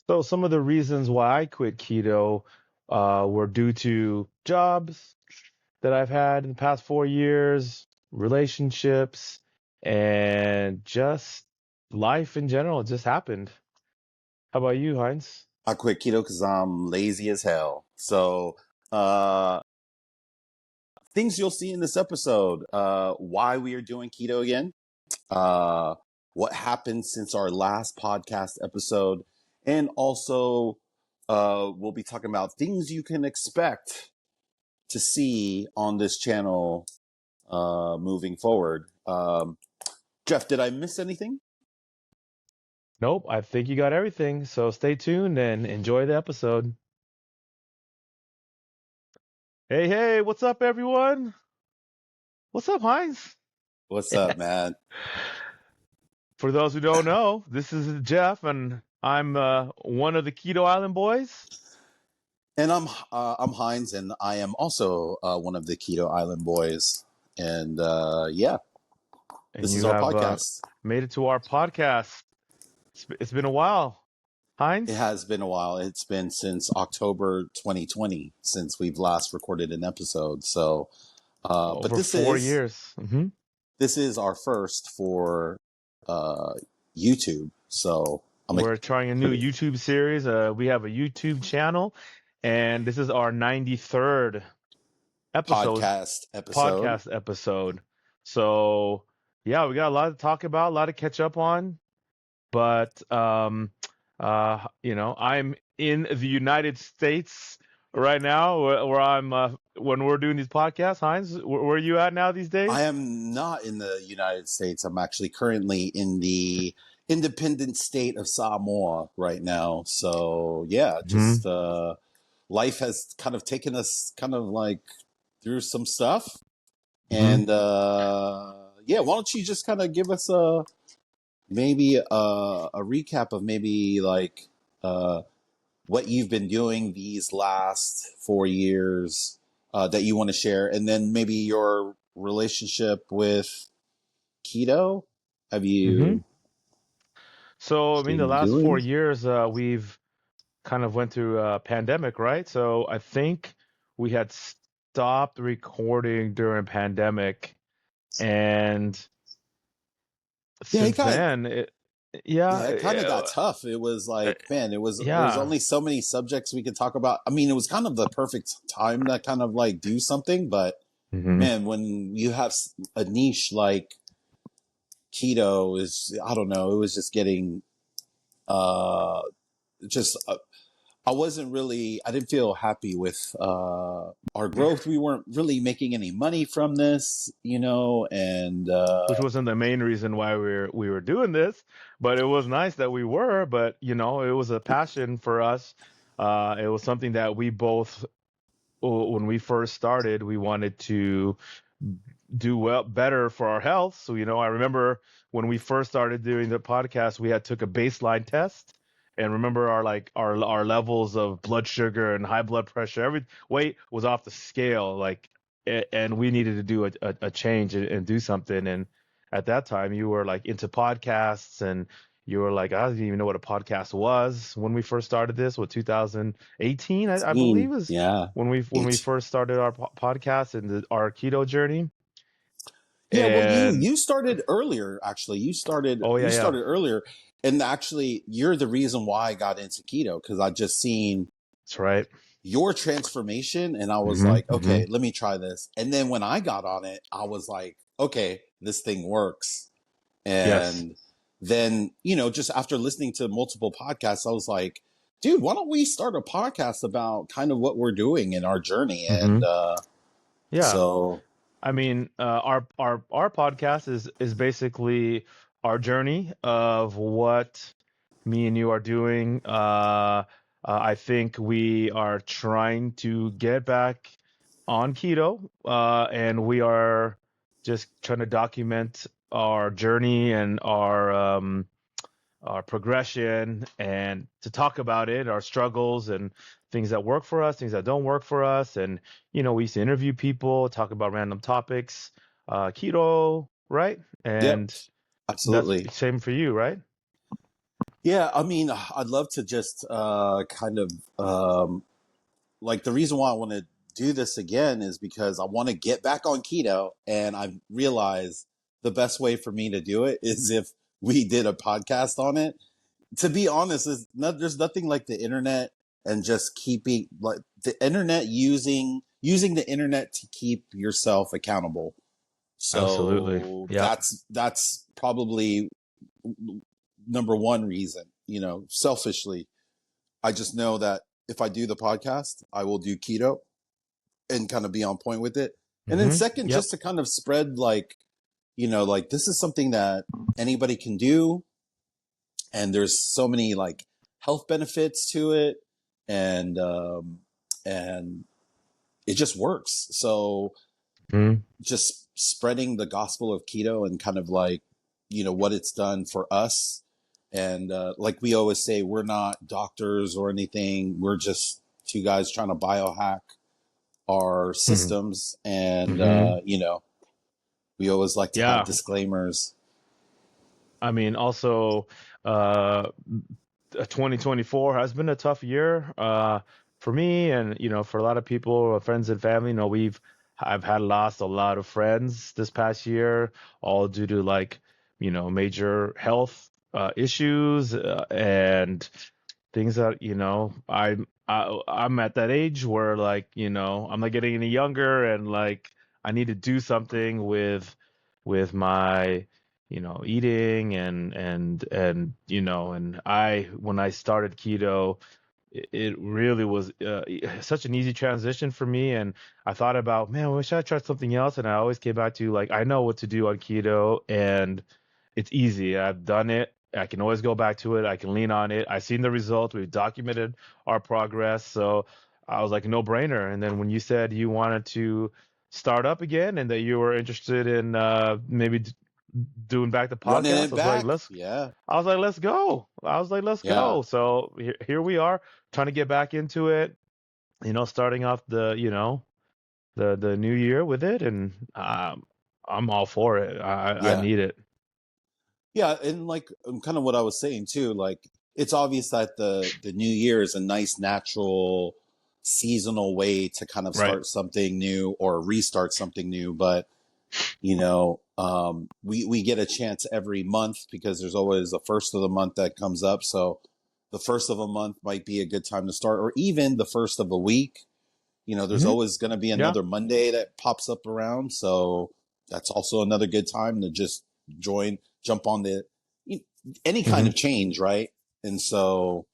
So some of the reasons why I quit keto were due to jobs that I've had in the past 4 years, relationships, and just life in general. It just happened. How about you, Heinz? I quit keto because I'm lazy as hell. So, uh, things you'll see in this episode, why we are doing keto again, uh, what happened since our last podcast episode, and also, we'll be talking about things you can expect to see on this channel, moving forward. Jeff, did I miss anything? Nope, I think you got everything. So stay tuned and enjoy the episode. Hey, hey, what's up, everyone? What's up, Heinz? What's up, man? For those who don't know, this is Jeff, and I'm one of the Keto Island boys. And I'm Heinz, and I am also one of the Keto Island boys. And yeah, And this is you our have podcast. made it to our podcast. It's been a while. It Heinz? has been a while. It's been since October 2020 since we've last recorded an episode. So, but Over 4 years. this is our first for YouTube. So We're trying a new pretty YouTube series. We have a YouTube channel, and this is our 93rd episode, podcast episode. podcast episode. So, yeah, we got a lot to talk about, a lot to catch up on. But I'm in the United States right now, where I'm when we're doing these podcasts. Heinz, where are you at now these I days? am not in the United States. I'm actually currently in the independent state of Samoa right now. So yeah, Hmm. just life has kind of taken us kind of like through some stuff. Hmm. And yeah, why don't you just kind of give us a maybe a recap of maybe like uh, what you've been doing these last 4 years that you want to share, and then maybe your relationship with keto. Have Hmm. you So, I mean, the been last four doing? years, we've kind of went through a pandemic, right? So I think we had stopped recording during pandemic, and Yeah, since then, yeah, it kind of got tough. It was uh, like, man, there's yeah. only so many subjects we could talk about. I mean, it was kind of the perfect time to kind of like do something, but Hmm. man, when you have a niche like keto is, I don't know, it was just getting uh just I didn't feel happy with our growth. We weren't really making any money from this, and Which wasn't the main reason why we were doing this, but it was nice that we were. But it was a passion for us. It was something that we both, when we first started, we wanted to do well, better for our health. So I remember when we first started doing the podcast, we had took a baseline test, and remember our levels of blood sugar and high blood pressure, every weight was off the scale, like, and we needed to do a change and do something. And at that time, you were like into podcasts, and you were like, I didn't even know what a podcast was when we first started this. What, 2018, I believe, is yeah, when we H. first started our podcast and our keto journey. Yeah, well, you And you started earlier. Actually, oh, yeah, you yeah. started earlier, and actually, you're the reason why I got into keto because I just seen That's right. your transformation, and I was Hmm. like, Hmm. okay, let me try this. And then when I got on it, I was like, okay, this thing works. Yes. And then, just after listening to multiple podcasts, I was like, dude, why don't we start a podcast about kind of what we're doing in our journey? Hmm. And Yeah. so, I mean, our podcast is basically our journey of what me and you are doing. I think we are trying to get back on keto, and we are just trying to document our journey and our progression, and to talk about it, our struggles and things that work for us, things that don't work for us. And, we used to interview people, talk about random topics, keto, right? yep, And that's absolutely. same for you, right? Yeah, I mean, I'd love to just kind of like the reason why I want to do this again is because I want to get back on keto, and I realize the best way for me to do it is if we did a podcast on it. To be honest, there's nothing like the internet and just keeping like the internet using the internet to keep yourself accountable. Absolutely. So Yep. that's probably number one reason. Selfishly, I just know that if I do the podcast, I will do keto and kind of be on point with it. And then second, Yep. just to kind of spread like this is something that anybody can do, and there's so many like health benefits to it, and it just works. So Mm-hmm. just spreading the gospel of keto and kind of like what it's done for us. And like we always say, we're not doctors or anything. We're just two guys trying to biohack our systems. And Mm-hmm. we always like to have Yeah. disclaimers. I mean, also, uh, 2024 has been a tough year for me, and for a lot of people, friends and family. I've had lost a lot of friends this past year, all due to like major health issues and things that I'm at that age where like I'm not getting any younger, and like I need to do something with my eating and I when I started keto, it really was such an easy transition for me. And I thought about, man, I should I try something else? And I always came back to like, I know what to do on keto, and it's easy. I've done it. I can always go back to it. I can lean on it. I've seen the results. We've documented our progress. So I was like, no brainer. And then when you said you wanted to start up again and that you were interested in maybe doing back the Running podcast, it back. Yeah. I was like, let's go. I was like, let's Yeah. go. So here we are trying to get back into it, starting off the new year with it. And I'm all for it. I Yeah. need it. Yeah. And like kind of what I was saying too, like it's obvious that the new year is a nice natural seasonal way to kind of Right. start something new or restart something new. But we get a chance every month because there's always the first of the month that comes up. So the first of a month might be a good time to start, or even the first of a week. There's Hmm. always going to be Yeah. another Monday that pops up around. So that's also another good time to just jump on any kind Hmm. of change, right? And so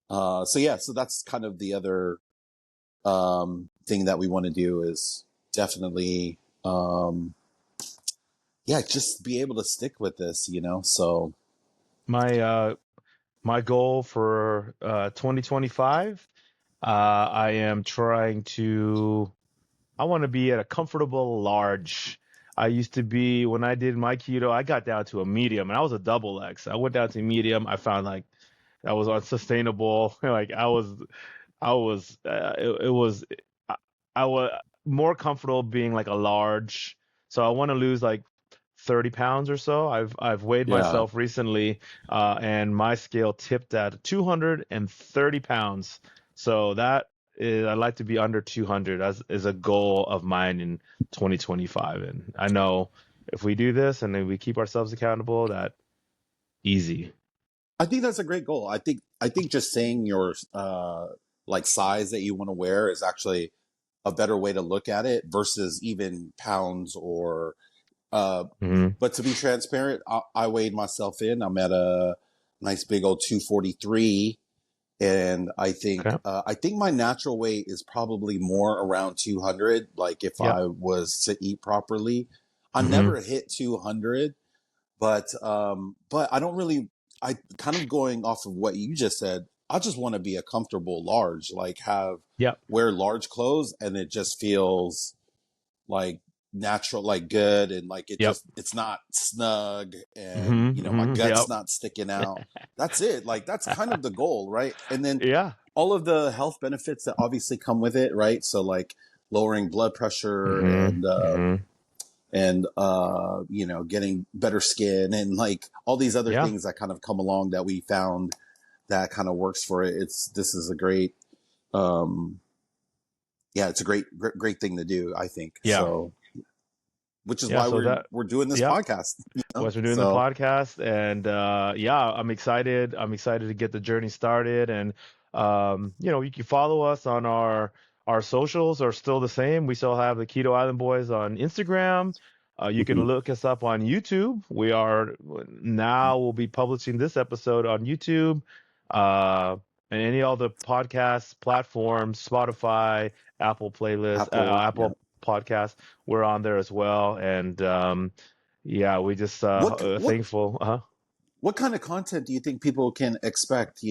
yeah, so that's kind of the other thing that we want to do is definitely, yeah, just be able to stick with this. So My my goal for 2025, I am trying to. I want to be at a comfortable large. I used to be when I did my keto, I got down to a medium, and I was a double X. I went down to medium. I found like that was unsustainable. Like it was I, I was more comfortable being like a large. So I want to lose like 30 pounds or so. I've weighed yeah, myself recently, and my scale tipped at 230 pounds. So that is, I'd like to be under 200 as is a goal of mine in 2025. And I know if we do this and then we keep ourselves accountable, that easy. I think that's a great goal. I think just saying your like size that you want to wear is actually a better way to look at it versus even pounds or uh Hmm. but to be transparent, I weighed myself in. I'm at a nice big old 243, and Okay. I think my natural weight is probably more around 200, like if Yep. I was to eat properly. I Hmm. never hit 200, but I don't really. I kind of going off of what you just said. I just want to be a comfortable large, like have Yep. wear large clothes, and it just feels like natural, like good, and like Yep. it's not snug, and Hmm. my Hmm. gut's Yep. not sticking out. That's it. Like that's kind of the goal, right? And then Yeah. all of the health benefits that obviously come with it, right? So like lowering blood pressure Hmm. and Hmm. and getting better skin and like all these other Yeah. things that kind of come along that we found that kind of works for it. This is a great it's a great thing to do, I think. Yeah. So, which is Yeah. why So that, we're doing this yeah. podcast, Was we're doing the So, podcast, and yeah, I'm excited. I'm excited to get the journey started, and you can follow us on our socials are still the same. We still have the Keto Island Boys on Instagram. You can mhm. look us up on YouTube. We are now we'll be publishing this episode on YouTube, uh, and any other podcast platforms, Spotify, Apple playlists, Apple, yeah. Apple Podcasts. We're on there as well, and yeah, we just What what thankful. what kind of content do you think people can expect,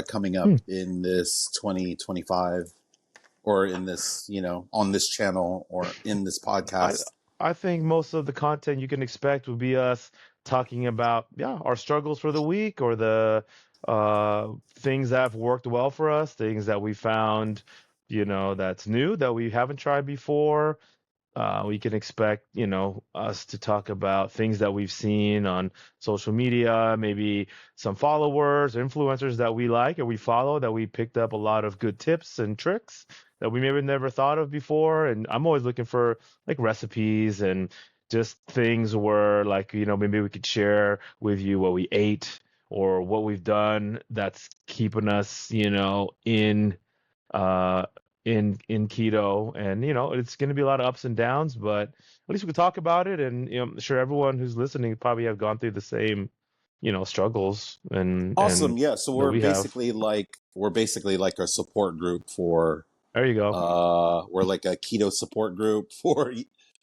coming up Hmm. in this 2025, or in this, on this channel or in this I podcast? I think most of the content you can expect would be us talking about, yeah, our struggles for the week, or the things that have worked well for us, things that we found, that's new that we haven't tried before. We can expect, us to talk about things that we've seen on social media, maybe some followers, influencers that we like or we follow, that we picked up a lot of good tips and tricks that we maybe never thought of before. And I'm always looking for like recipes and just things where, like, maybe we could share with you what we ate or what we've done that's keeping us, uh, in keto, and it's going to be a lot of ups and downs, but at least we can talk about it, and I'm sure everyone who's listening probably have gone through the same struggles Awesome. and Yeah. So that we have. we're basically like a support group for There you go. we're like a keto support group for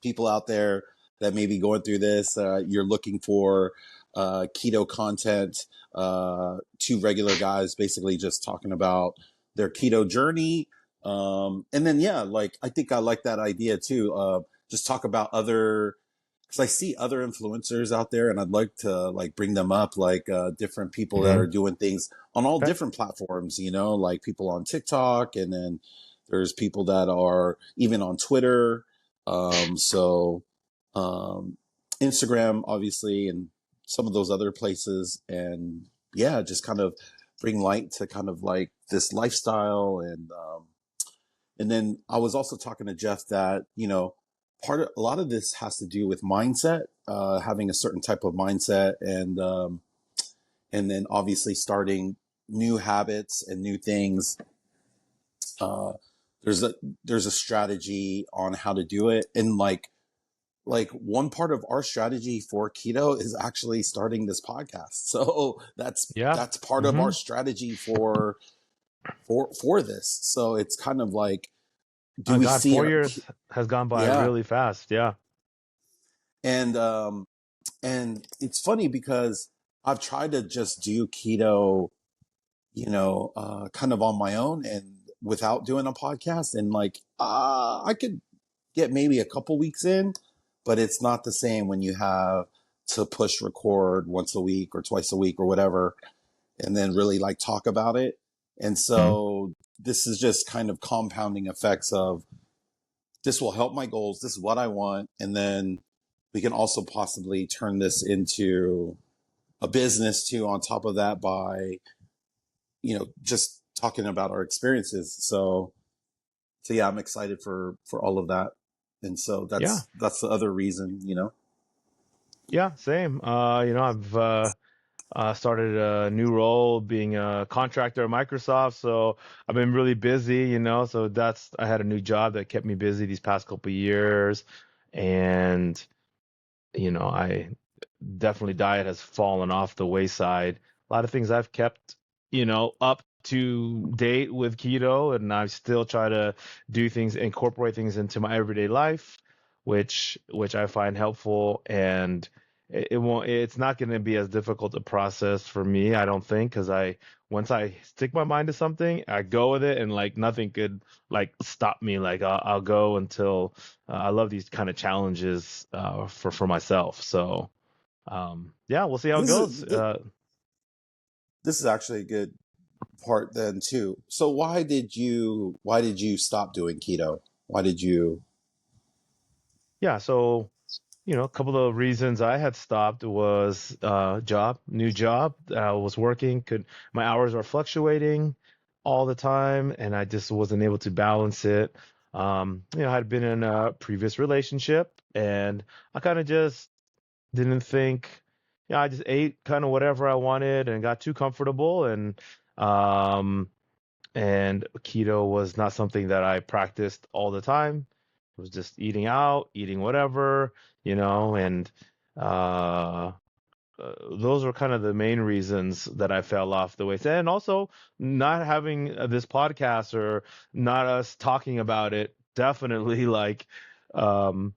people out there that may be going through this. You're looking for keto content, two regular guys basically just talking about their keto journey. And then, yeah, like I think I like that idea too. Just talk about other, because I see other influencers out there and I'd like to like bring them up, like different people that Hmm. are doing things on all Okay. different platforms, like people on TikTok, and then there's people that are even on Twitter. So Instagram, obviously, and some of those other places. And yeah, just kind of bring light to kind of like this lifestyle. And then I was also talking to Jeff that, a lot of this has to do with mindset, having a certain type of mindset, and then obviously starting new habits and new things. Uh, there's a strategy on how to do it, and like one part of our strategy for keto is actually starting this podcast. So Yeah. that's part of Hmm. our strategy for this. So it's kind of like, do Oh we God, see four it? years has gone by Yeah. really fast. Yeah. And it's funny because I've tried to just do keto, kind of on my own and without doing a podcast, and like I could get maybe a couple weeks in, but it's not the same when you have to push record once a week or twice a week or whatever, and then really like talk about it. And Mhm. so this is just kind of compounding effects of, this will help my goals. This is what I want. And then we can also possibly turn this into a business too, on top of that, by, just talking about our experiences. So yeah, I'm excited for all of that. And so Yeah. that's the other reason. Yeah. Same. I've started a new role being a contractor at Microsoft. So I've been really busy, so I had a new job that kept me busy these past couple of years. And, I definitely diet has fallen off the wayside. A lot of things I've kept, up to date with keto, and I still try to do things, incorporate things into my everyday life, which I find helpful, and it's not going to be as difficult a process for me, I don't think, because once I stick my mind to something, I go with it, and like nothing could like stop me. Like I'll go until I love these kind of challenges for myself. So yeah, we'll see how it This goes. is this is actually a good part then too. So why did you stop doing keto? Why did you? Yeah, so a couple of reasons I had stopped was new job. I was working, could my hours are fluctuating all the time, and I just wasn't able to balance it. I had been in a previous relationship, and I kind of just didn't think, I just ate kind of whatever I wanted and got too comfortable, um, and keto was not something that I practiced all the time. It was just eating out, eating whatever, and uh, those were kind of the main reasons that I fell off the wayside. And also, not having this podcast or not us talking about it definitely um,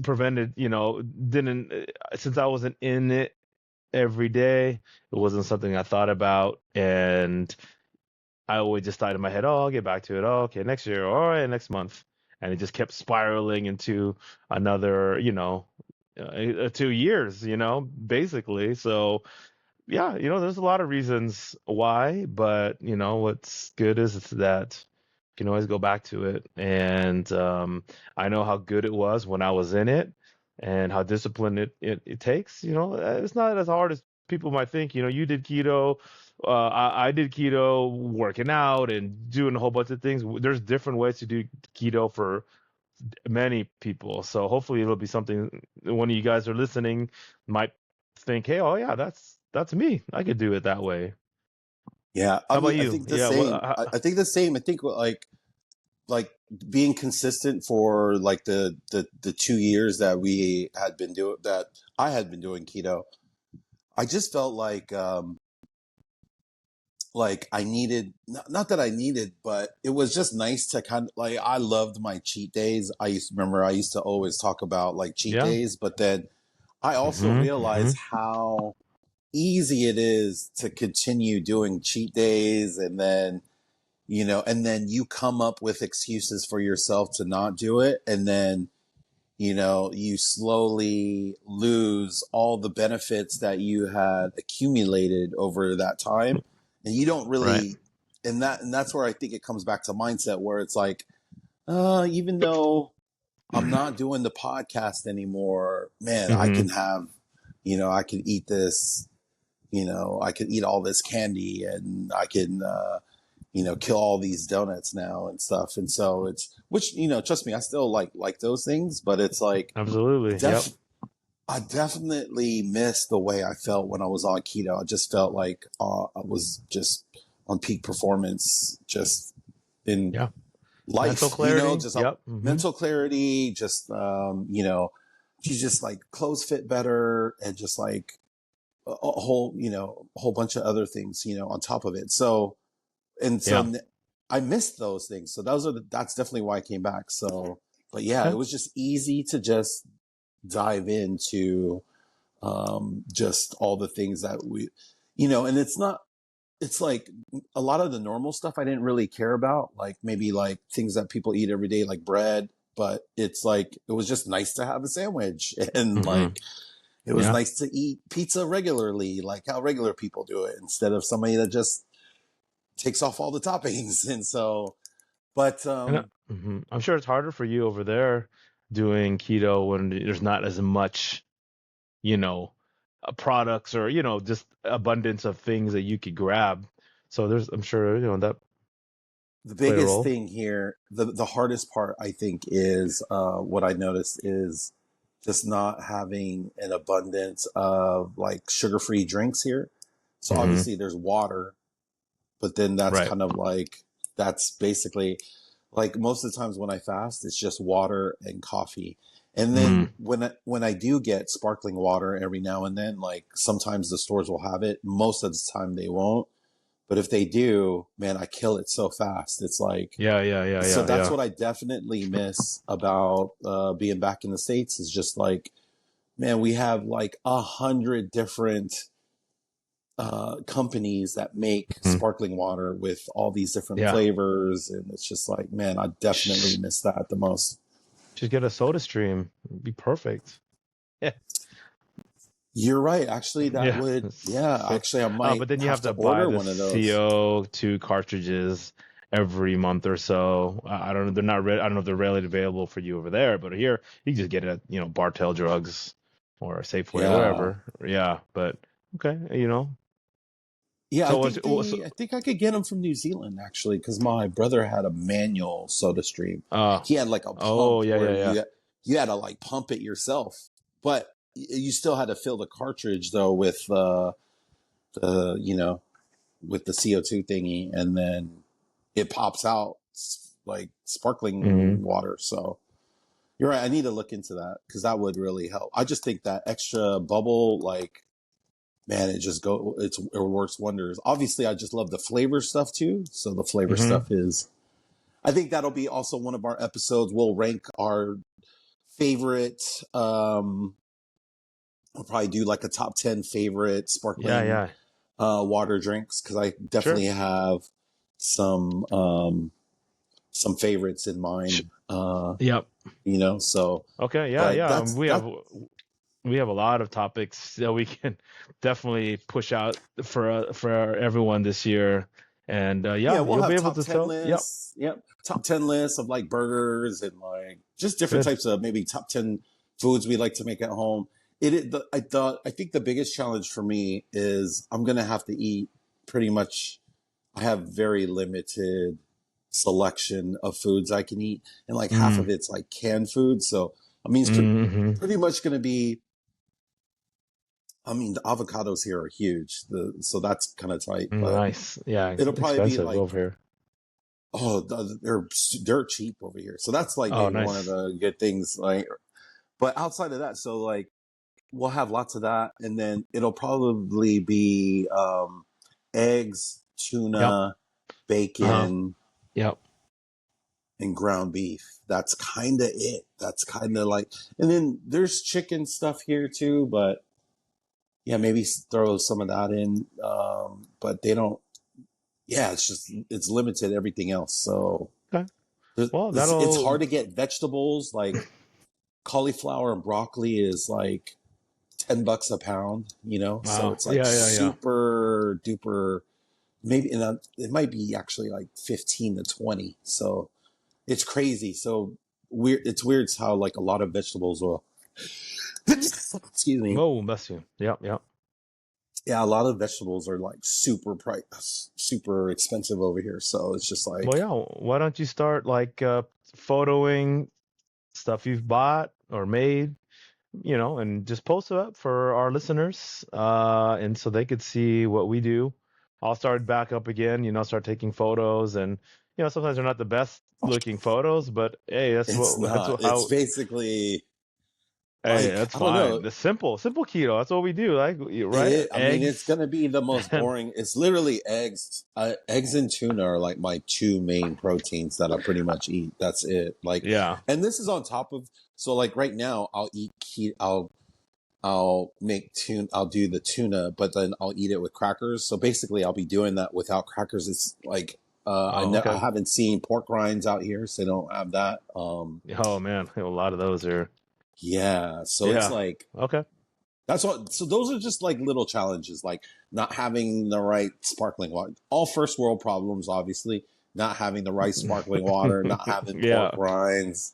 prevented, didn't, since I wasn't in it every day, it wasn't something I thought about. And I always just thought in my head, oh, I'll get back to it. Oh, okay, next year, all right, next month. And it just kept spiraling into another, 2 years, basically. So, yeah, there's a lot of reasons why, but, what's good is that you can always go back to it. And I know how good it was when I was in it and how disciplined it takes. It's not as hard as people might think. You did keto. I did keto, working out and doing a whole bunch of things. There's different ways to do keto for many people. So hopefully it'll be something one of you guys are listening might think, hey, oh yeah, that's me. I could do it that way. Yeah, I How about mean, I you? think the Yeah, same. I think the same. I think like being consistent for like the 2 years that we had been doing that I had been doing keto. I just felt like I needed not that I needed, but it was just nice to kind of like I loved my cheat days. I used to always talk about like cheat yeah. days, but then I also Hmm. Hmm. realized how easy it is to continue doing cheat days and then you come up with excuses for yourself to not do it and then you slowly lose all the benefits that you had accumulated over that time and you don't Right. really and that's where I think it comes back to mindset where it's like even though I'm not doing the podcast anymore, man, I Hmm. can have I can eat this, I can eat all this candy and I can kill all these donuts now and stuff. And so it's, which, trust me, I still like those things, but it's like, Absolutely. Yep. def, I definitely miss the way I felt when I was on keto. I just felt like I was just on peak performance, just in Yeah. Mental life, clarity. just Yep. Hmm. mental clarity, just, you just like clothes fit better and just like a whole bunch of other things, on top of it. So, and Yeah. so I missed those things. So that's definitely why I came back. So, but yeah, Yeah. it was just easy to just dive into just all the things that and it's like a lot of the normal stuff I didn't really care about, like maybe like things that people eat every day, like bread. But it's like it was just nice to have a sandwich and Hmm. like it was Yeah. nice to eat pizza regularly, like how regular people do it, instead of somebody that just takes off all the toppings. And so, but I'm sure it's harder for you over there doing keto when there's not as much, you know, products or, just abundance of things that you could grab. So I'm sure, that the play a biggest role. thing here, the hardest part, I think, is what I noticed is just not having an abundance of like sugar-free drinks here. So Hmm. obviously there's water, but then that's Right. kind of like that's basically like most of the times when I fast, it's just water and coffee. And Mm. then when I do get sparkling water every now and then, like sometimes the stores will have it. Most of the time they won't. But if they do, man, I kill it so fast. It's like Yeah, yeah, yeah, so yeah, that's yeah. what I definitely miss about being back in the States is just like, man, we have like 100 different companies that make Mm. sparkling water with all these different Yeah. flavors. And it's just like, man, I definitely Sh- miss that the most. Just get a soda stream. It'd be perfect. Yeah. You're right. Actually, Yeah. yeah, So, actually, I might but then you have have to to buy order the one of those. CO2 cartridges every month or so. I don't know. They're not. I don't know if they're readily available for you over there, but here you can just get it at Bartell Drugs or Safeway or Yeah. whatever. Yeah, but okay, Yeah, So what's what's I think I could get them from New Zealand actually, because my brother had a manual Soda Stream. uh He had like a oh pump yeah where yeah yeah you had to like pump it yourself, but you still had to fill the cartridge though with the with the CO2 thingy, and then it pops out like hmm sparkling water. So you're right. I need to look into that because that would really help. I just think that extra bubble, like, man, it works wonders. Obviously, I just love the flavor stuff too. So the flavor hmm stuff is, I think that'll be also one of our episodes. We'll rank our favorite. We'll probably do like a top 10 favorite yeah sparkling yeah water drinks because I sure definitely have some some favorites in Sh- mind. yep So, okay yeah but yeah that's that. we have a lot of topics that we can definitely push out for everyone this year, and Yeah, yeah, we'll you'll be have able top to 10 tell. Yep, lists. Yep. Top 10 lists of like burgers and like just different good. types of maybe top 10 foods we like to make at home. I think the biggest challenge for me is I'm going to have to eat pretty much. I have very limited selection of foods I can eat. And like half Mm, of it's like canned food. So, I mean, mm-hmm. pretty much going to be, I mean, the avocados here are huge. So that's kind of tight, but Nice. Yeah, it'll probably be expensive like, over here. oh, they're dirt cheap over here. So that's like Oh, maybe one of nice. the good things. Like, but outside of that, so like we'll have lots of that, and then it'll probably be eggs, Yep. tuna, Uh-huh. bacon, Yep. and ground beef. That's kind of it. That's kind of like, and then there's chicken stuff here too, but yeah, maybe throw some of that in. But they don't. Yeah, it's limited everything else. So Okay. Well, it's that'll. hard to get vegetables like cauliflower and broccoli is like $10 a pound, so Wow. it's like Yeah, yeah, yeah. super duper, maybe, and it might be actually like 15 to 20. So it's crazy. So it's weird how like a lot of vegetables will, excuse me. Whoa, bless you. Yep, yep. Yeah, a lot of vegetables are like super expensive over here. So it's just Well, like, yeah. Why don't you start like photoing stuff you've bought or made, and just post it up for our listeners, and so they could see what we do. I'll start back up again, start taking photos, and sometimes they're not the best looking photos, but hey, it's that's not, it's how. basically Hey, like, that's I don't fine. know. The simple keto. That's what we do, like It right? is. I mean, it's Eggs gonna be the most and boring. It's literally eggs. Eggs and tuna are like my two main proteins that I pretty much eat. That's it. Like, yeah. and this is on top of. So, like right now, I'll make tuna. I'll do the tuna, but then I'll eat it with crackers. So basically, I'll be doing that without crackers. It's like Oh, I okay. haven't seen pork rinds out here, so they don't have that. Oh man, a lot of those are. Yeah. So it's Yeah. like Okay. that's what. So those are just like little challenges, like not having the right sparkling water. All first world problems, obviously. Not having the right sparkling water, not having pork Yeah. rinds.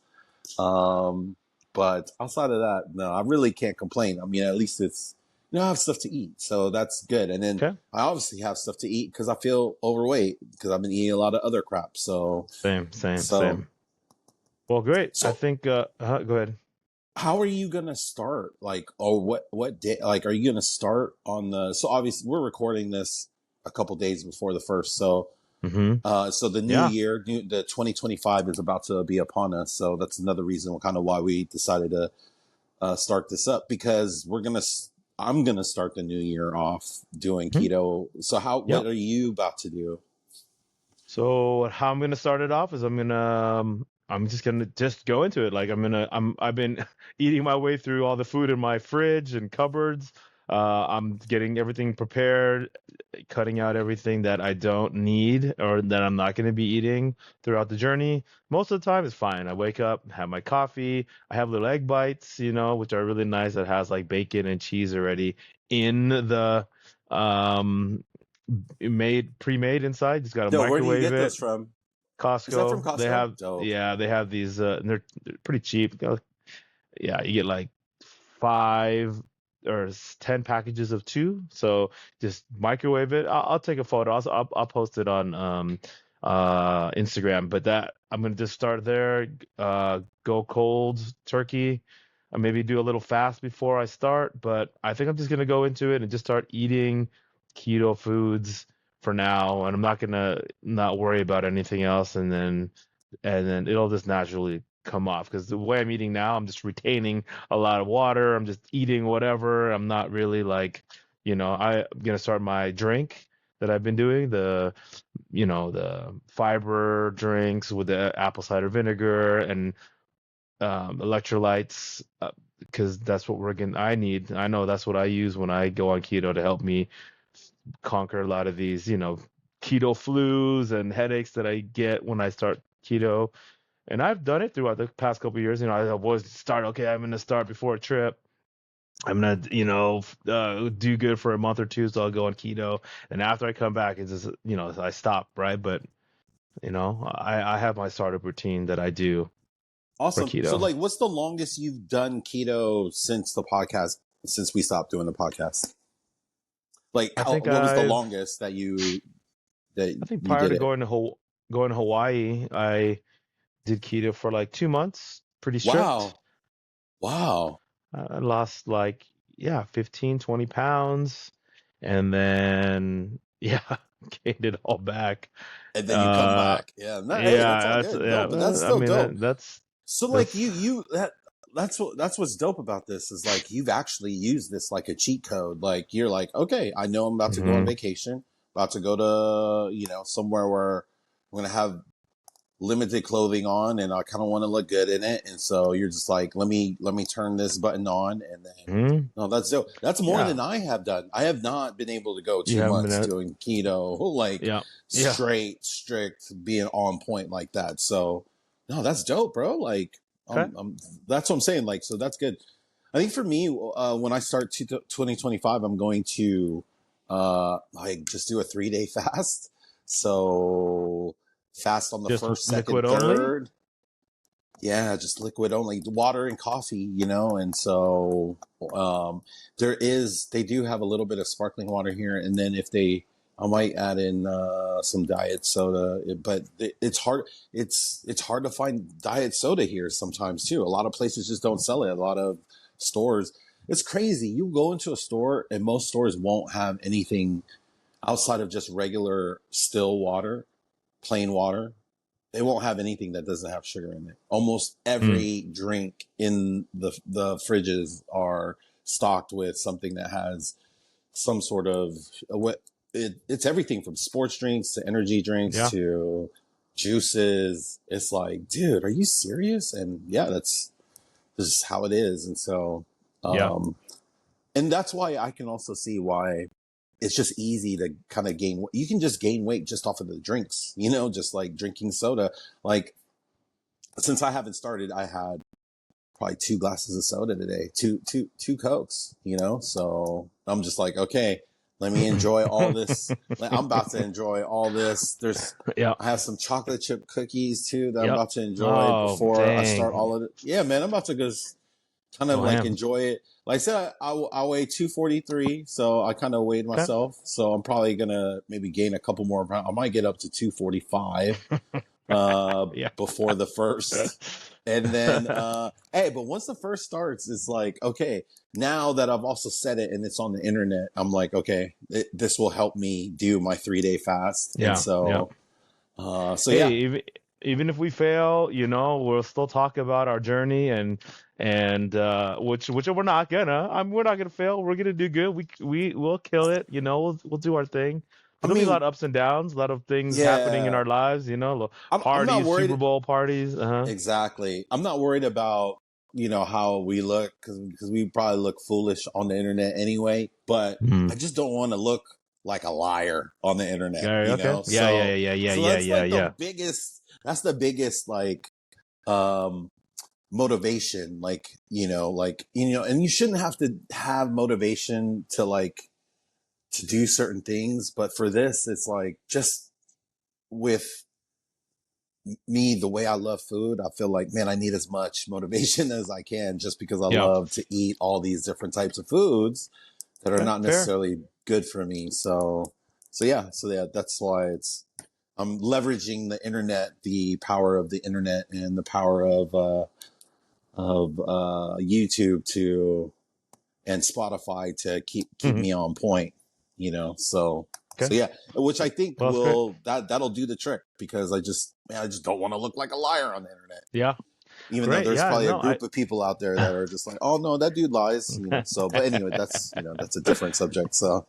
Um, but outside of that, no, I really can't complain. I mean, at least it's I have stuff to eat, so that's good. And then Okay. I obviously have stuff to eat because I feel overweight because I've been eating a lot of other crap. Same, same, So, same. Well, great. I so think go ahead. how are you gonna start? Like, or what day? Like, are you gonna start on the? So obviously, we're recording this a couple days before the first. So, Mm-hmm. so the new Yeah. year, the 2025 is about to be upon us. So that's another reason, kind of why we decided to start this up because I'm gonna start the new year off doing Mhm. keto. So what Yep. are you about to do? So how I'm gonna start it off is I'm just gonna just go into it. Like I've been eating my way through all the food in my fridge and cupboards. I'm getting everything prepared, cutting out everything that I don't need or that I'm not gonna be eating throughout the journey. Most of the time it's fine. I wake up, have my coffee. I have little egg bites, which are really nice that has like bacon and cheese already in the um pre-made inside. Just gotta Yo, where do you microwave get those it. from? Is that from Costco. They Costco? have, Dope. yeah, they have these. They're pretty cheap. Yeah, you get like 5 or 10 packages of two. So just microwave it. I'll take a photo. I'll post it on Instagram. But that I'm gonna just start there. Go cold turkey. Maybe do a little fast before I start. But I think I'm just gonna go into it and just start eating keto foods for now, and I'm not gonna not worry about anything else, and then it'll just naturally come off because the way I'm eating now, I'm just retaining a lot of water. I'm just eating whatever. I'm not really like, I'm gonna start my drink that I've been doing, the fiber drinks with the apple cider vinegar and electrolytes, because that's what I need. I know that's what I use when I go on keto to help me conquer a lot of these, keto flus and headaches that I get when I start keto. And I've done it throughout the past couple of years. I've always start, okay, I'm going to start before a trip. I'm going to, do good for a month or two. So I'll go on keto. And after I come back, it's just, I stop, right? But, I have my startup routine that I do for Awesome. So, keto. like, what's the longest you've done keto since the podcast? Since we stopped doing the podcast, like, I how? think What was the I've, longest that you prior did to it? going to Hawaii, I did keto for like 2 months, pretty strict. Wow, wow. I lost like, yeah, 15, 20 pounds. And then, yeah, gained it all back. And then you come Uh, back. Yeah. No, hey, that's all yeah, good. yeah. Dope, but that's I still mean, dope. So, like, that's, that's what's dope about this is like you've actually used this like a cheat code. Like you're like, okay, I know I'm about to go on hmm vacation, about to go to somewhere where I'm gonna have limited clothing on, and I kind of want to look good in it. And so you're just like, let me turn this button on, and then hmm no, that's dope. That's more yeah, than I have done. I have not been able to go you two haven't been months at, doing keto, like yeah, yeah. straight, strict, being on point like that. So no, that's dope, bro. Like, Okay. that's what I'm saying. Like, so that's good. I think for me, when I start 2025, I'm going to like just do a 3-day fast. So fast on the Just first, second, liquid only? third. Yeah, just liquid only, water and coffee. And so they do have a little bit of sparkling water here, and then I might add in some diet soda, but it's hard. It's hard to find diet soda here sometimes too. A lot of places just don't sell it. A lot of stores, it's crazy. You go into a store, and most stores won't have anything outside of just regular still water, plain water. They won't have anything that doesn't have sugar in it. Almost Mm, every drink in the fridges are stocked with something that has some sort of it's everything from sports drinks to energy drinks yeah, to juices. It's like, dude, are you serious? And yeah, this is how it is. And so, yeah, um, and that's why I can also see why it's just easy to kind of gain. You can just gain weight just off of the drinks, just like drinking soda. Like, since I haven't started, I had probably 2 glasses of soda today, two Cokes. So I'm just like, okay, let me enjoy all this. I'm about to enjoy all this. yeah, I have some chocolate chip cookies too that I'm yep. about to enjoy Oh, before I start dang. all of it. Yeah, man, I'm about to just kind of Go like ham. enjoy it. Like I said, I weigh 243, so I kind of weighed Okay. myself. So I'm probably gonna maybe gain a couple more pounds. I might get up to 245 Yeah. before the first. And then hey, but once the first starts, it's like, okay, now that I've also said it and it's on the internet, I'm like, okay, this will help me do my 3-day fast. And Yeah, yeah. so Hey, yeah. even if we fail, we'll still talk about our journey and which we're not gonna. We're not gonna fail. We're gonna do good. We'll kill it. We'll do our thing. I But there'll be a mean, lot of ups and downs, a lot of things happening in yeah, our lives. I'm not Parties, Super worried. Bowl parties. Uh-huh. Exactly. I'm not worried about, how we look because we probably look foolish on the internet anyway, but I Hmm. just don't want to look like a liar on the internet, Yeah. Okay. Yeah. Yeah. So, Yeah. Yeah. so Yeah. that's Yeah. like Yeah. the biggest like, um, motivation, and you shouldn't have to have motivation to to do certain things. But for this, it's like just with me, the way I love food, I feel like, man, I need as much motivation as I can just because I Yeah. love to eat all these different types of foods that are Okay. not Fair. necessarily good for me. So yeah, that's why I'm leveraging the internet, the power of the internet and the power of YouTube and Spotify to keep Hmm. me on point, you know. So Okay. yeah, which I think Well, that's great. that'll do the trick because I just don't want to look like a liar on the internet. Yeah. Even though Great. there's Yeah. probably a No, group of people out there that are just like, oh no, that dude lies, you know. So, but anyway, that's a different subject. So,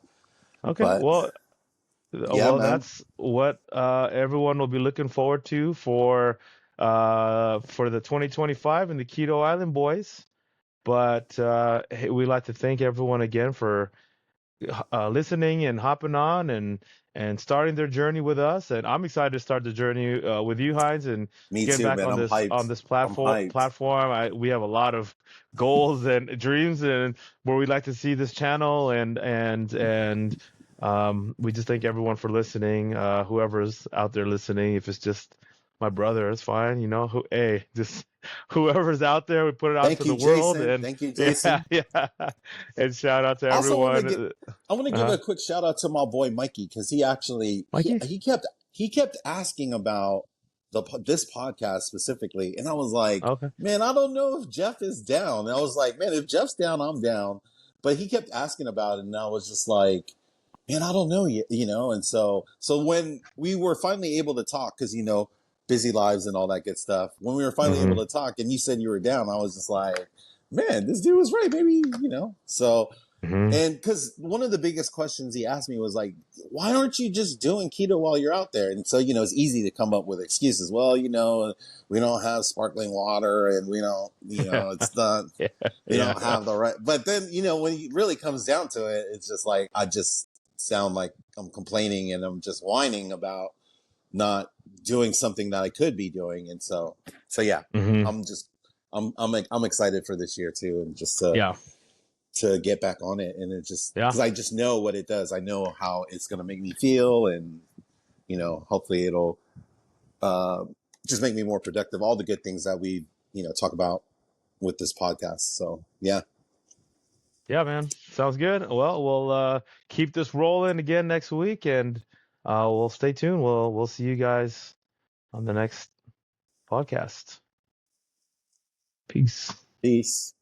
okay. but yeah, Well, man, that's what everyone will be looking forward to for the 2025 and the Keto Island Boys. But hey, we'd like to thank everyone again for listening and hopping on and starting their journey with us. And I'm excited to start the journey with you, Heinz, and me getting too, back man. on I'm hyped. this I'm hyped. platform. We have a lot of goals and dreams, and where we'd like to see this channel, and we just thank everyone for listening. Whoever's out there listening, if it's just my brother, it's fine. You know, hey, just whoever's out there, we put it out Thank to the you, world, Jason. and Thank you, yeah, Jason. yeah, and shout out to Also, everyone. I want to give Uh-huh. a quick shout out to my boy Mikey because he actually Mikey? he kept asking about this podcast specifically, and I was like, Okay. man, I don't know if Jeff is down. And I was like, man, if Jeff's down, I'm down. But he kept asking about it, and I was just like, man, I don't know yet, you know. And so when we were finally able to talk, because you know, busy lives and all that good stuff. When we were finally able Mm-hmm. to talk, and you said you were down, I was just like, man, this dude was right, maybe, you know. So Mm-hmm. and because one of the biggest questions he asked me was like, why aren't you just doing keto while you're out there? And so, you know, it's easy to come up with excuses. Well, you know, we don't have sparkling water and we don't, you know, it's not, Yeah. we Yeah. don't have the right. But then, you know, when it really comes down to it, it's just like, I just sound like I'm complaining and I'm just whining about not doing something that I could be doing. And so yeah, Mm-hmm. I'm just, I'm excited for this year too. And just Yeah. to get back on it, and it just Yeah. because I just know what it does. I know how it's going to make me feel, and you know, hopefully it'll uh, just make me more productive. All the good things that we talk about with this podcast. So yeah, Yeah, man. Sounds good. Well, we'll keep this rolling again next week, and we'll stay tuned. We'll see you guys on the next podcast. Peace. peace.